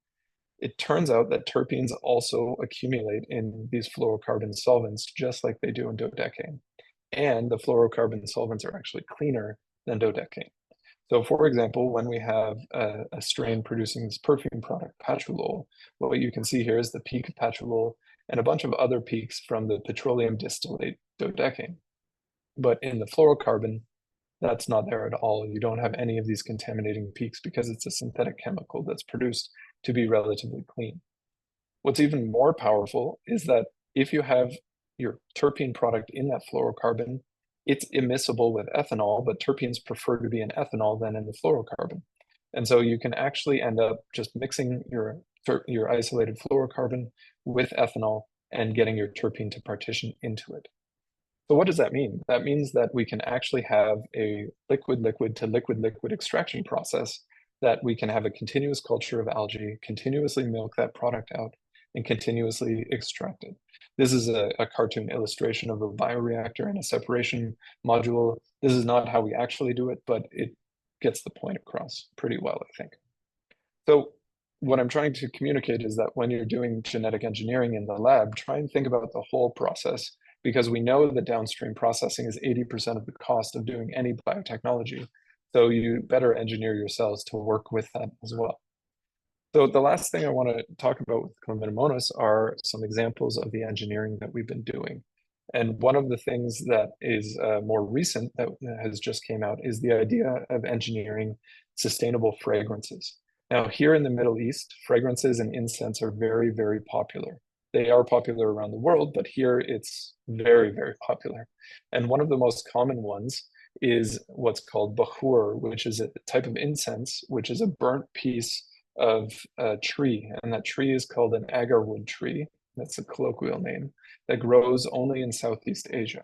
It turns out that terpenes also accumulate in these fluorocarbon solvents just like they do in dodecane. And the fluorocarbon solvents are actually cleaner than dodecane. So for example, when we have a strain producing this perfume product, patchoulol, what you can see here is the peak of patchoulol and a bunch of other peaks from the petroleum distillate dodecane. But in the fluorocarbon, that's not there at all. You don't have any of these contaminating peaks because it's a synthetic chemical that's produced to be relatively clean. What's even more powerful is that if you have your terpene product in that fluorocarbon, it's immiscible with ethanol, but terpenes prefer to be in ethanol than in the fluorocarbon. And so you can actually end up just mixing your isolated fluorocarbon with ethanol and getting your terpene to partition into it. So what does that mean? That means that we can actually have a liquid-liquid to liquid-liquid extraction process that we can have a continuous culture of algae, continuously milk that product out, and continuously extract it. This is a cartoon illustration of a bioreactor and a separation module. This is not how we actually do it, but it gets the point across pretty well, I think. So what I'm trying to communicate is that when you're doing genetic engineering in the lab, try and think about the whole process, because we know that downstream processing is 80% of the cost of doing any biotechnology. So you better engineer your cells to work with that as well. So the last thing I want to talk about with Chlamydomonas are some examples of the engineering that we've been doing. And one of the things that is more recent that has just came out is the idea of engineering sustainable fragrances. Now, here in the Middle East, fragrances and incense are very, very popular. They are popular around the world, but here it's very, very popular. And one of the most common ones is what's called bahur, which is a type of incense, which is a burnt piece of a tree. And that tree is called an agarwood tree. That's a colloquial name that grows only in Southeast Asia.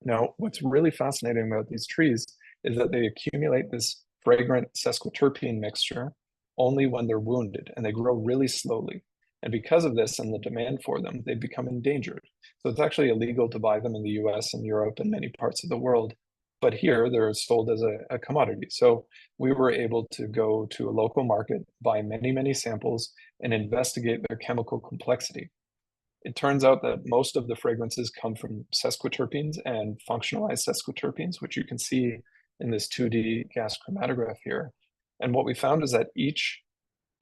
Now, what's really fascinating about these trees is that they accumulate this fragrant sesquiterpene mixture only when they're wounded, and they grow really slowly. And because of this and the demand for them, they become endangered. So it's actually illegal to buy them in the US and Europe and many parts of the world. But here they're sold as a commodity. So we were able to go to a local market, buy many, many samples, and investigate their chemical complexity. It turns out that most of the fragrances come from sesquiterpenes and functionalized sesquiterpenes, which you can see in this 2D gas chromatograph here. And what we found is that each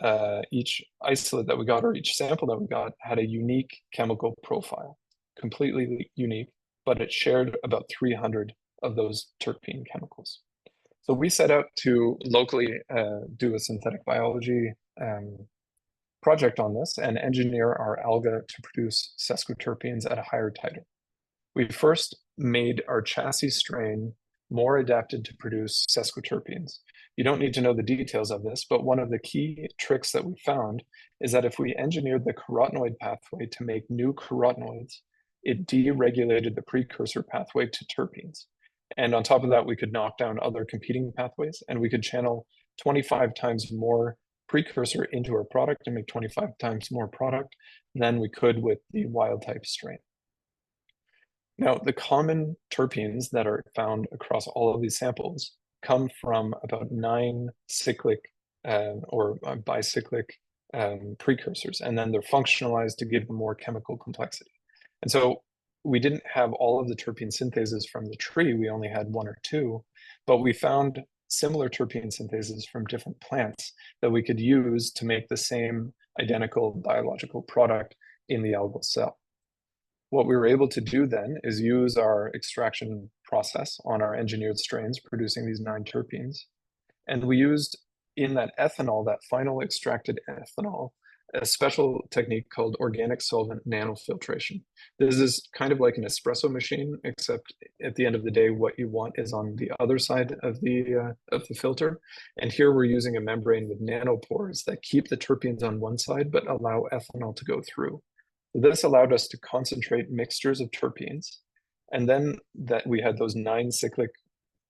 isolate that we got, or each sample that we got, had a unique chemical profile, completely unique, but it shared about 300 of those terpene chemicals. So we set out to locally do a synthetic biology project on this and engineer our alga to produce sesquiterpenes at a higher titer. We first made our chassis strain more adapted to produce sesquiterpenes. You don't need to know the details of this, but one of the key tricks that we found is that if we engineered the carotenoid pathway to make new carotenoids, it deregulated the precursor pathway to terpenes. And on top of that, we could knock down other competing pathways, and we could channel 25 times more precursor into our product and make 25 times more product than we could with the wild type strain. Now, the common terpenes that are found across all of these samples come from about 9 cyclic or bicyclic precursors, and then they're functionalized to give them more chemical complexity. And so we didn't have all of the terpene synthases from the tree, we only had 1 or 2, but we found similar terpene synthases from different plants that we could use to make the same identical biological product in the algal cell. What we were able to do then is use our extraction process on our engineered strains producing these 9 terpenes. And we used in that ethanol, that final extracted ethanol, a special technique called organic solvent nanofiltration. This is kind of like an espresso machine, except at the end of the day, what you want is on the other side of the filter. And here we're using a membrane with nanopores that keep the terpenes on one side, but allow ethanol to go through. This allowed us to concentrate mixtures of terpenes. And then that we had those 9 cyclic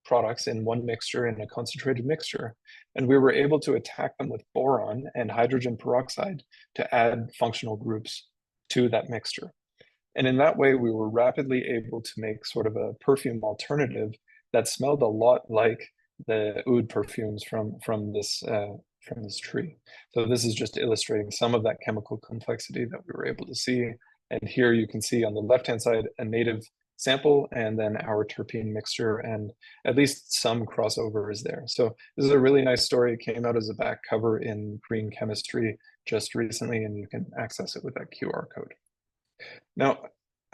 products in one mixture, in a concentrated mixture. And we were able to attack them with boron and hydrogen peroxide to add functional groups to that mixture. And in that way, we were rapidly able to make sort of a perfume alternative that smelled a lot like the oud perfumes from this tree. So this is just illustrating some of that chemical complexity that we were able to see. And here you can see on the left-hand side a native sample and then our terpene mixture, and at least some crossover is there. So this is a really nice story. It came out as a back cover in Green Chemistry just recently, and you can access it with that QR code. Now,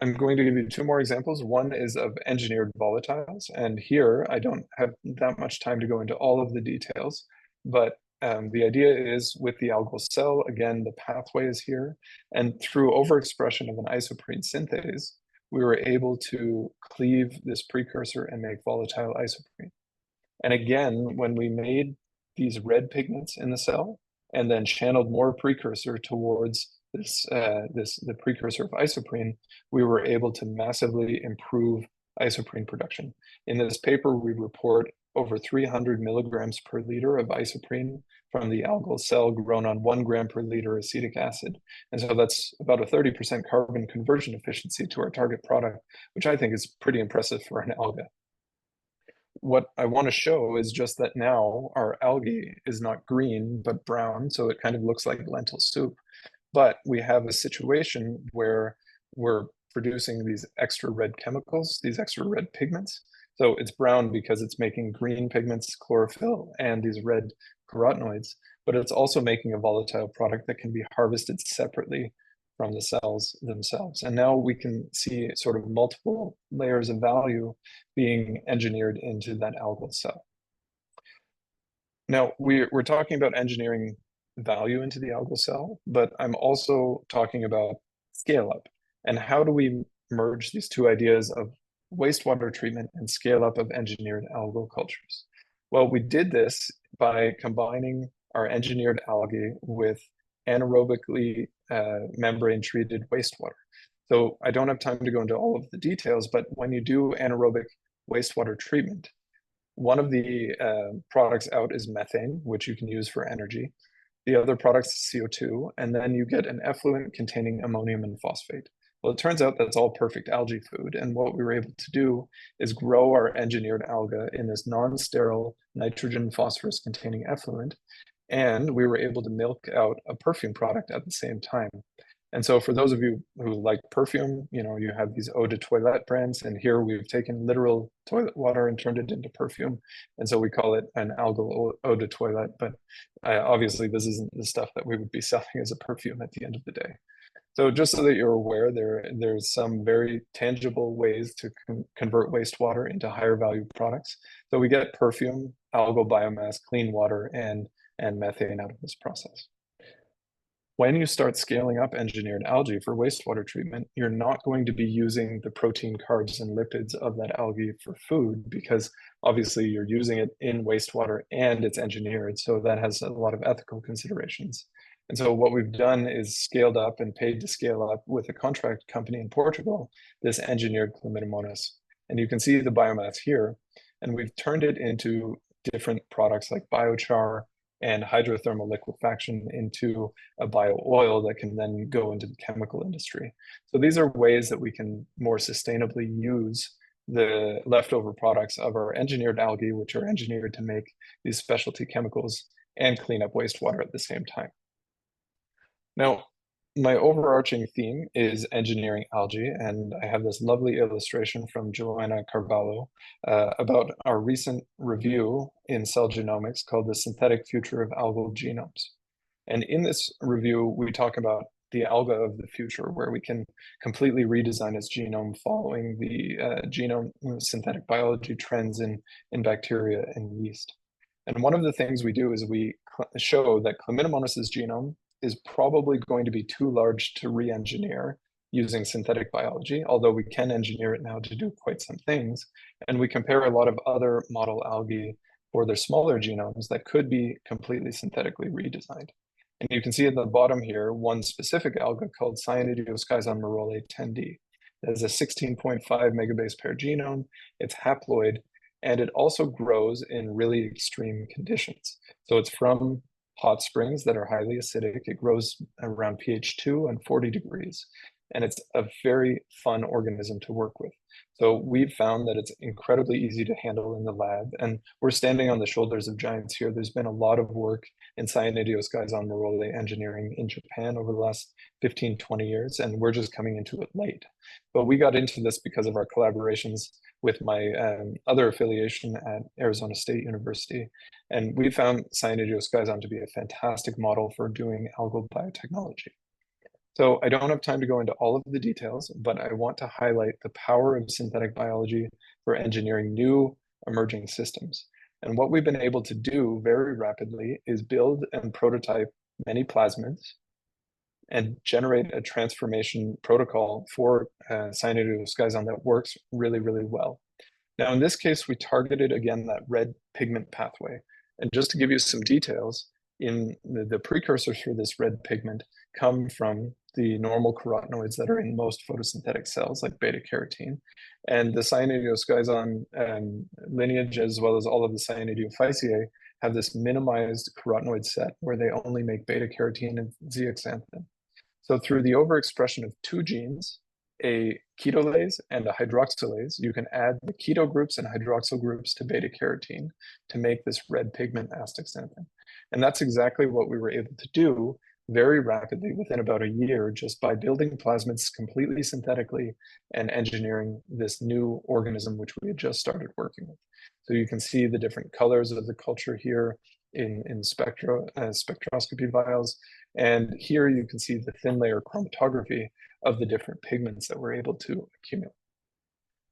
I'm going to give you 2 more examples. One is of engineered volatiles, and here I don't have that much time to go into all of the details, but the idea is with the algal cell, again, the pathway is here, and through overexpression of an isoprene synthase, we were able to cleave this precursor and make volatile isoprene. And again, when we made these red pigments in the cell and then channeled more precursor towards the precursor of isoprene, we were able to massively improve isoprene production. In this paper, we report over 300 milligrams per liter of isoprene from the algal cell grown on 1 gram per liter acetic acid. And so that's about a 30% carbon conversion efficiency to our target product, which I think is pretty impressive for an alga. What I want to show is just that now our algae is not green, but brown, so it kind of looks like lentil soup. But we have a situation where we're producing these extra red chemicals, these extra red pigments, So it's brown because it's making green pigments, chlorophyll, and these red carotenoids, but it's also making a volatile product that can be harvested separately from the cells themselves. And now we can see sort of multiple layers of value being engineered into that algal cell. Now, we're talking about engineering value into the algal cell, but I'm also talking about scale up. And how do we merge these two ideas of wastewater treatment and scale up of engineered algal cultures? Well, we did this by combining our engineered algae with anaerobically membrane treated wastewater. So I don't have time to go into all of the details, but when you do anaerobic wastewater treatment, one of the products out is methane, which you can use for energy. The other product is CO2, and then you get an effluent containing ammonium and phosphate. Well, it turns out that's all perfect algae food, and what we were able to do is grow our engineered alga in this non-sterile nitrogen phosphorus containing effluent, and we were able to milk out a perfume product at the same time. And so for those of you who like perfume, you have these eau de toilette brands, and here we've taken literal toilet water and turned it into perfume. And so we call it an algal eau de toilette, but obviously this isn't the stuff that we would be selling as a perfume at the end of the day. So just so that you're aware, there's some very tangible ways to convert wastewater into higher value products. So we get perfume, algal biomass, clean water, and methane out of this process. When you start scaling up engineered algae for wastewater treatment, you're not going to be using the protein, carbs, and lipids of that algae for food, because obviously you're using it in wastewater and it's engineered. So that has a lot of ethical considerations. And so what we've done is scaled up and paid to scale up with a contract company in Portugal, this engineered Chlamydomonas. And you can see the biomass here, and we've turned it into different products like biochar and hydrothermal liquefaction into a bio oil that can then go into the chemical industry. So these are ways that we can more sustainably use the leftover products of our engineered algae, which are engineered to make these specialty chemicals, and clean up wastewater at the same time. Now, my overarching theme is engineering algae, and I have this lovely illustration from Joanna Carvalho about our recent review in Cell Genomics called The Synthetic Future of Algal Genomes. And in this review, we talk about the alga of the future, where we can completely redesign its genome following the genome synthetic biology trends in bacteria and yeast. And one of the things we do is we show that Chlamydomonas' genome is probably going to be too large to re-engineer using synthetic biology, although we can engineer it now to do quite some things. And we compare a lot of other model algae for their smaller genomes that could be completely synthetically redesigned. And you can see at the bottom here, one specific alga called Cyanidioschizon marolei 10D. It has a 16.5 megabase pair genome, it's haploid, and it also grows in really extreme conditions. So it's from hot springs that are highly acidic. It grows around pH 2 and 40 degrees. And it's a very fun organism to work with. So we've found that it's incredibly easy to handle in the lab. And we're standing on the shoulders of giants here. There's been a lot of work in Cyanidioschizon marolei engineering in Japan over the last 15, 20 years, and we're just coming into it late. But we got into this because of our collaborations with my other affiliation at Arizona State University. And we found Cyanidioschizon to be a fantastic model for doing algal biotechnology. So I don't have time to go into all of the details, but I want to highlight the power of synthetic biology for engineering new emerging systems. And what we've been able to do very rapidly is build and prototype many plasmids and generate a transformation protocol for Cyanidioschizon that works really, really well. Now, in this case, we targeted, again, that red pigment pathway. And just to give you some details, in the precursors for this red pigment come from the normal carotenoids that are in most photosynthetic cells, like beta carotene. And the Cyanidioschizon lineage, as well as all of the Cyanidiophysciae, have this minimized carotenoid set where they only make beta carotene and zeaxanthin. So through the overexpression of two genes, a ketolase and a hydroxylase, you can add the keto groups and hydroxyl groups to beta carotene to make this red pigment astaxanthin. And that's exactly what we were able to do very rapidly within about a year just by building plasmids completely synthetically and engineering this new organism, which we had just started working with. So you can see the different colors of the culture here in spectroscopy vials. And here you can see the thin layer chromatography of the different pigments that we're able to accumulate.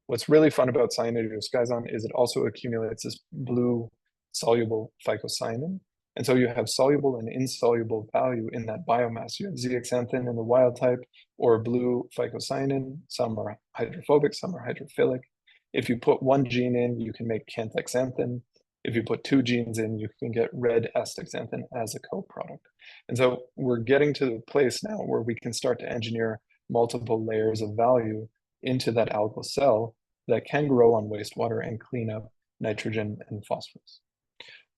What's really fun about cyanidioskizon is it also accumulates this blue soluble phycocyanin. And so you have soluble and insoluble value in that biomass. You have zeaxanthin in the wild type or blue phycocyanin. Some are hydrophobic, some are hydrophilic. If you put one gene in, you can make canthaxanthin. If you put two genes in, you can get red astaxanthin as a co-product. And so we're getting to the place now where we can start to engineer multiple layers of value into that algal cell that can grow on wastewater and clean up nitrogen and phosphorus.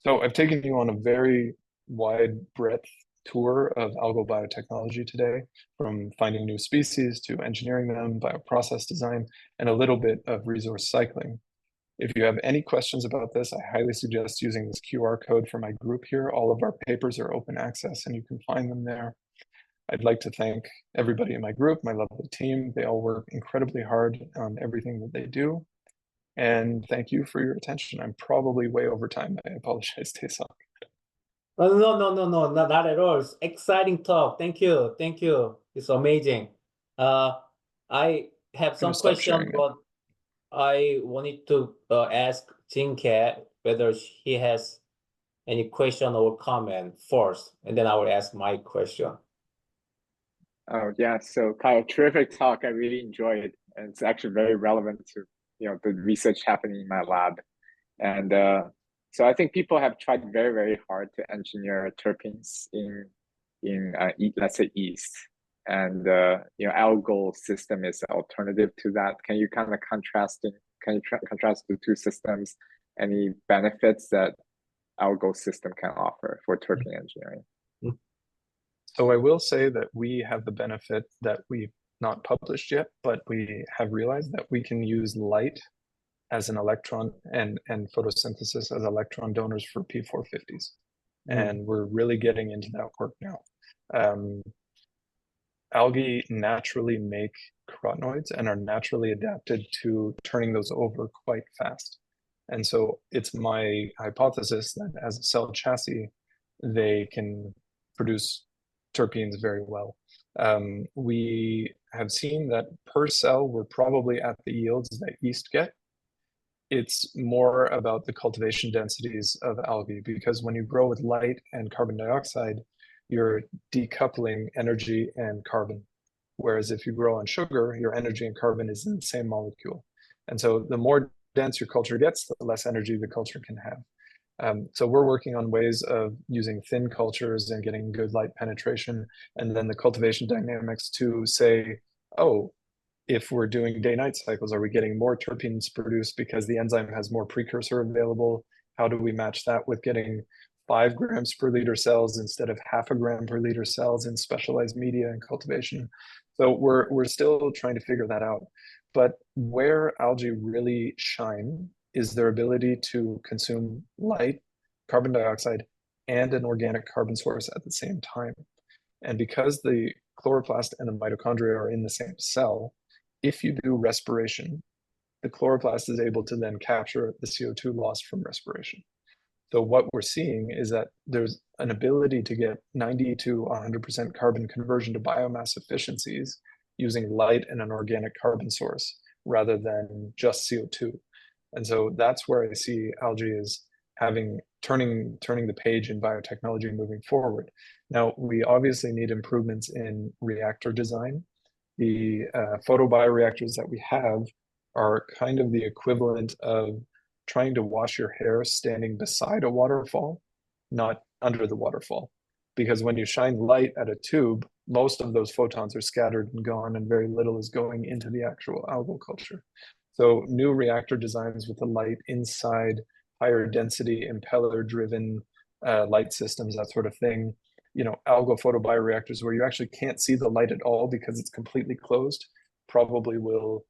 So I've taken you on a very wide breadth tour of algal biotechnology today, from finding new species to engineering them, bioprocess design, and a little bit of resource cycling. If you have any questions about this, I highly suggest using this QR code for my group here. All of our papers are open access and you can find them there. I'd like to thank everybody in my group, my lovely team. They all work incredibly hard on everything that they do. And thank you for your attention. I'm probably way over time. I apologize, Taesung. Oh, no, not at all. It's exciting talk. Thank you. Thank you. It's amazing. I have some questions, but I wanted to ask Jing-Ke whether he has any question or comment first, and then I will ask my question. Oh yeah, so Kyle, terrific talk. I really enjoyed it, and it's actually very relevant to the research happening in my lab. And so I think people have tried very, very hard to engineer terpenes in let's say yeast, and algal system is an alternative to that. Can you kind of contrast the two systems? Any benefits that algal system can offer for terpene engineering? So I will say that we have the benefit that we've not published yet, but we have realized that we can use light as an electron and photosynthesis as electron donors for P450s. And we're really getting into that work now. Algae naturally make carotenoids and are naturally adapted to turning those over quite fast. And so it's my hypothesis that as a cell chassis, they can produce terpenes very well. We have seen that per cell, we're probably at the yields that yeast get. It's more about the cultivation densities of algae, because when you grow with light and carbon dioxide, you're decoupling energy and carbon. Whereas if you grow on sugar, your energy and carbon is in the same molecule. And so the more dense your culture gets, the less energy the culture can have. So we're working on ways of using thin cultures and getting good light penetration, and then the cultivation dynamics to say, oh, if we're doing day-night cycles, are we getting more terpenes produced because the enzyme has more precursor available? How do we match that with getting 5 grams per liter cells instead of 0.5 gram per liter cells in specialized media and cultivation? So we're still trying to figure that out. But where algae really shine is their ability to consume light, carbon dioxide, and an organic carbon source at the same time. And because the chloroplast and the mitochondria are in the same cell, if you do respiration, the chloroplast is able to then capture the CO2 lost from respiration. So what we're seeing is that there's an ability to get 90 to 100% carbon conversion to biomass efficiencies using light and an organic carbon source rather than just CO2. And so that's where I see algae as turning the page in biotechnology moving forward. Now, we obviously need improvements in reactor design. The photobioreactors that we have are kind of the equivalent of trying to wash your hair standing beside a waterfall, not under the waterfall. Because when you shine light at a tube, most of those photons are scattered and gone, and very little is going into the actual algal culture. So new reactor designs with the light inside, higher density, impeller-driven light systems, that sort of thing. Algal photobioreactors where you actually can't see the light at all because it's completely closed probably will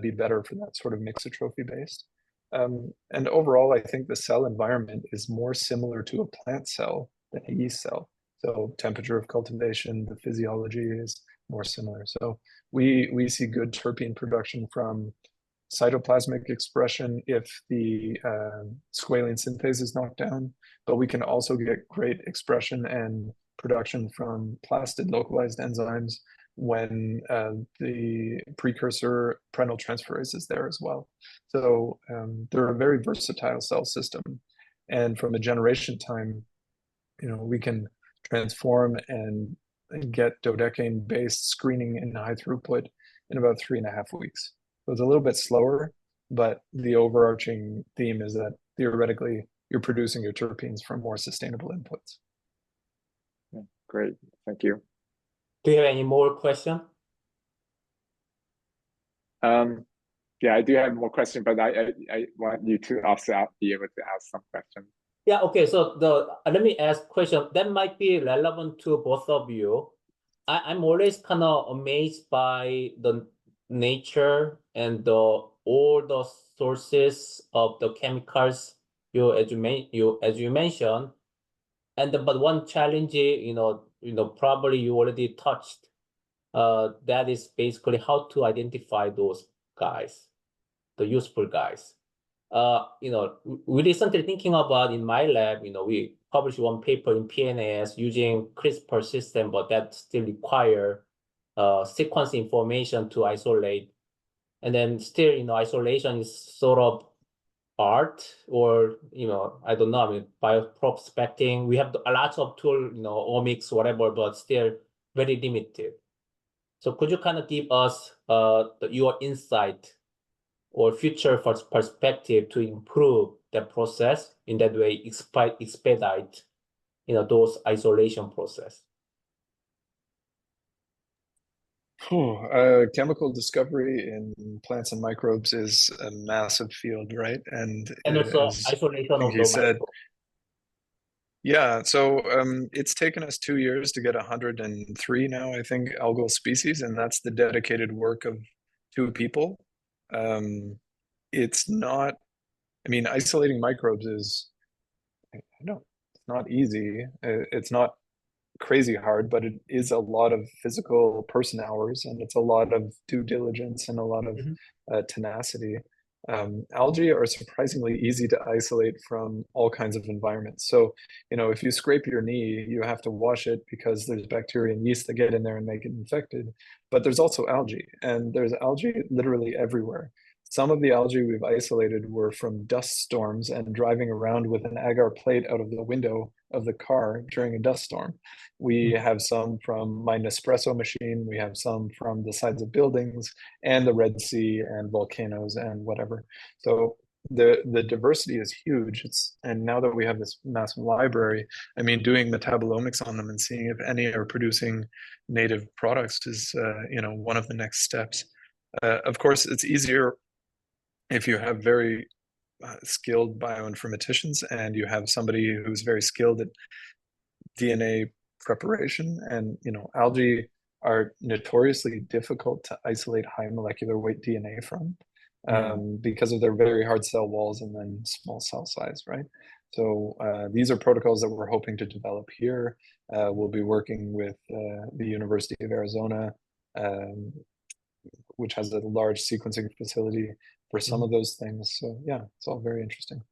be better for that sort of mixotrophy based. And overall, I think the cell environment is more similar to a plant cell than a yeast cell. So temperature of cultivation, the physiology is more similar. So we see good terpene production from cytoplasmic expression if the squalene synthase is knocked down, but we can also get great expression and production from plastid localized enzymes when the precursor prenyl transferase is there as well. So they're a very versatile cell system. And from a generation time, we can transform and get dodecane-based screening in high throughput in about 3.5 weeks. So it's a little bit slower, but the overarching theme is that theoretically you're producing your terpenes from more sustainable inputs. Great, thank you. Do you have any more questions? Yeah, I do have more questions, but I want you to also be able to ask some questions. Yeah, okay. So let me ask question that might be relevant to both of you. I'm always kind of amazed by the nature and all the sources of the chemicals as you mentioned. But one challenge, probably you already touched. That is basically how to identify those guys, the useful guys. We recently thinking about in my lab, we published one paper in PNAS using CRISPR system, but that still require sequence information to isolate. And then still, isolation is sort of art, or, I don't know, I mean, bioprospecting. We have a lot of tool, omics, whatever, but still very limited. So could you kind of give us your insight or future perspective to improve the process in that way, expedite, those isolation process? Chemical discovery in plants and microbes is a massive field, right? And also isolation of the said, microbe. Yeah, so it's taken us 2 years to get 103 now, I think, algal species, and that's the dedicated work of 2 people. It's not, I mean, isolating microbes is, it's not easy. It's not crazy hard, but it is a lot of physical person hours, and it's a lot of due diligence and a lot of tenacity. Algae are surprisingly easy to isolate from all kinds of environments. So, if you scrape your knee, you have to wash it because there's bacteria and yeast that get in there and make it infected. But there's also algae, and there's algae literally everywhere. Some of the algae we've isolated were from dust storms and driving around with an agar plate out of the window of the car during a dust storm. We have some from my Nespresso machine. We have some from the sides of buildings and the Red Sea and volcanoes and whatever. So the diversity is huge. And now that we have this massive library, I mean, doing metabolomics on them and seeing if any are producing native products is, one of the next steps. Of course, it's easier if you have very skilled bioinformaticians and you have somebody who's very skilled at DNA preparation. And algae are notoriously difficult to isolate high molecular weight DNA from because of their very hard cell walls and then small cell size, right? So these are protocols that we're hoping to develop here. We'll be working with the University of Arizona, which has a large sequencing facility for some of those things. So yeah, it's all very interesting.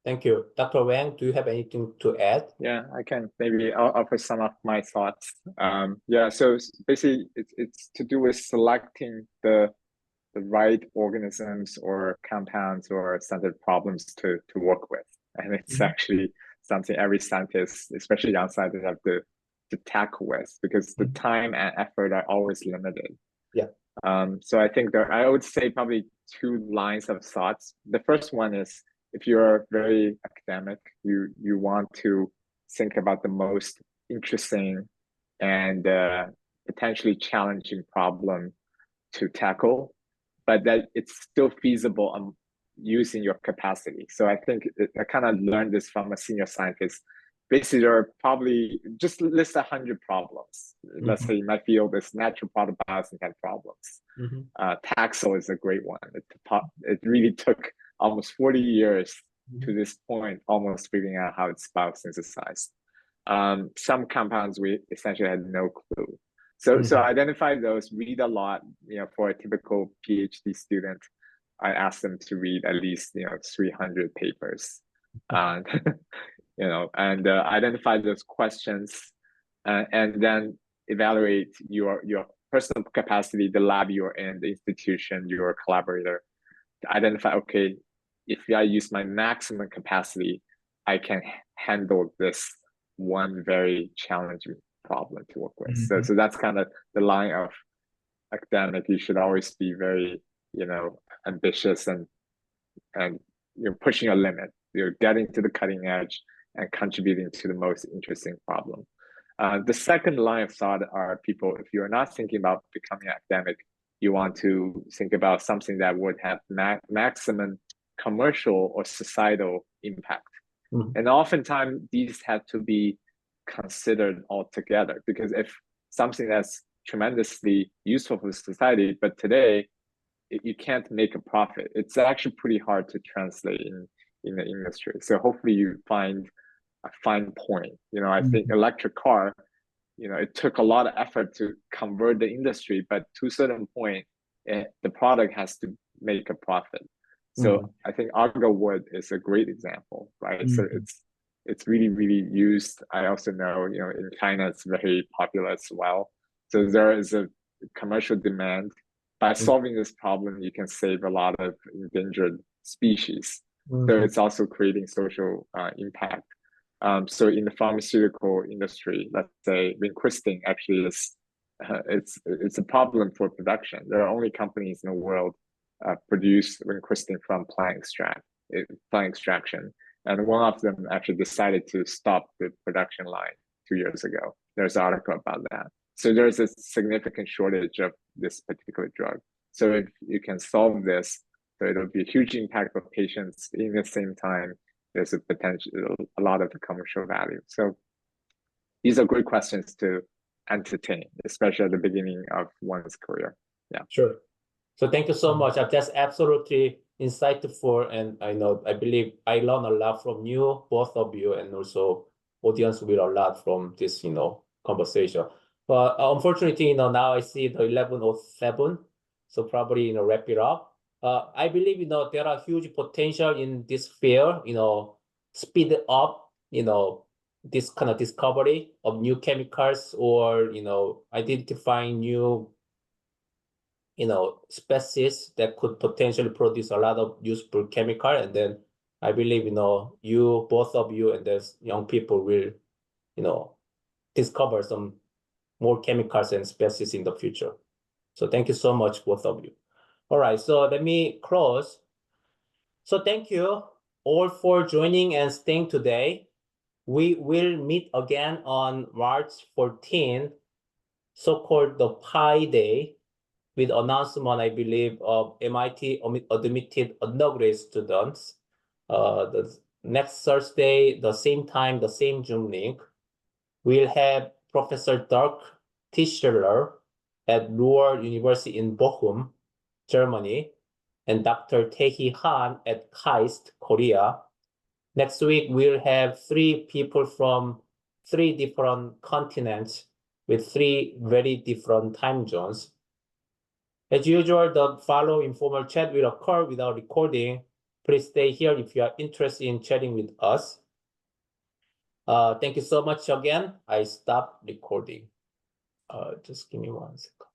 Thank you. Dr. Wang, do you have anything to add? Yeah, I can maybe offer some of my thoughts. Yeah, so basically it's to do with selecting the right organisms or compounds or standard problems to work with. And it's actually something every scientist, especially young scientists, have to tackle with, because the time and effort are always limited. Yeah. So I think I would say probably 2 lines of thoughts. The first one is, if you're very academic, you want to think about the most interesting and potentially challenging problem to tackle, but that it's still feasible using your capacity. So I think I kind of learned this from a senior scientist. Basically, there are probably, just list 100 problems. Let's say in my field is natural product biosynthetic problems. Taxol is a great one. It really took almost 40 years to this point, almost figuring out how it's biosynthesized. Some compounds we essentially had no clue. So identify those, read a lot. For a typical PhD student, I ask them to read at least 300 papers, and identify those questions, and then evaluate your personal capacity, the lab you're in, the institution, your collaborator, to identify, okay, if I use my maximum capacity, I can handle this one very challenging problem to work with. So that's kind of the line of academic. You should always be very, ambitious and you're pushing a limit. You're getting to the cutting edge and contributing to the most interesting problem. The second line of thought are people, if you're not thinking about becoming academic, you want to think about something that would have maximum commercial or societal impact. And oftentimes these have to be considered altogether, because if something that's tremendously useful for society, but today you can't make a profit, it's actually pretty hard to translate in the industry. So hopefully you find a fine point. I think electric car, it took a lot of effort to convert the industry, but to a certain point, the product has to make a profit. So I think agar wood is a great example, right? So it's really, really used. I also know, in China, it's very popular as well. So there is a commercial demand. By solving this problem, you can save a lot of endangered species. So it's also creating social impact. So in the pharmaceutical industry, let's say vincristine actually is, it's a problem for production. There are only companies in the world produce vincristine from plant extraction. And one of them actually decided to stop the production line 2 years ago. There's an article about that. So there's a significant shortage of this particular drug. So if you can solve this, so it'll be a huge impact for patients. In the same time, there's a potential, a lot of the commercial value. So these are great questions to entertain, especially at the beginning of one's career. Yeah. Sure. So thank you so much. That's absolutely insightful, and I believe I learned a lot from you, both of you, and also audience will a lot from this, conversation. But unfortunately, now I see the 11:07, so probably wrap it up. I believe there are huge potential in this field. Speed up this kind of discovery of new chemicals, or identifying new species that could potentially produce a lot of useful chemical. And then I believe you, both of you, and there's young people will discover some more chemicals and species in the future. So thank you so much, both of you. All right, so let me close. So thank you all for joining and staying today. We will meet again on March 14, so-called the Pi Day, with announcement, I believe, of MIT admitted undergraduate students. The next Thursday, the same time, the same Zoom link, we'll have Professor Dirk Tischler at Ruhr University in Bochum, Germany, and Dr. Tae-hee Han at KAUST, Korea. Next week, we'll have 3 people from 3 different continents with 3 very different time zones. As usual, the following informal chat will occur without recording. Please stay here if you are interested in chatting with us. Thank you so much again. I stopped recording. Just give me 1 second.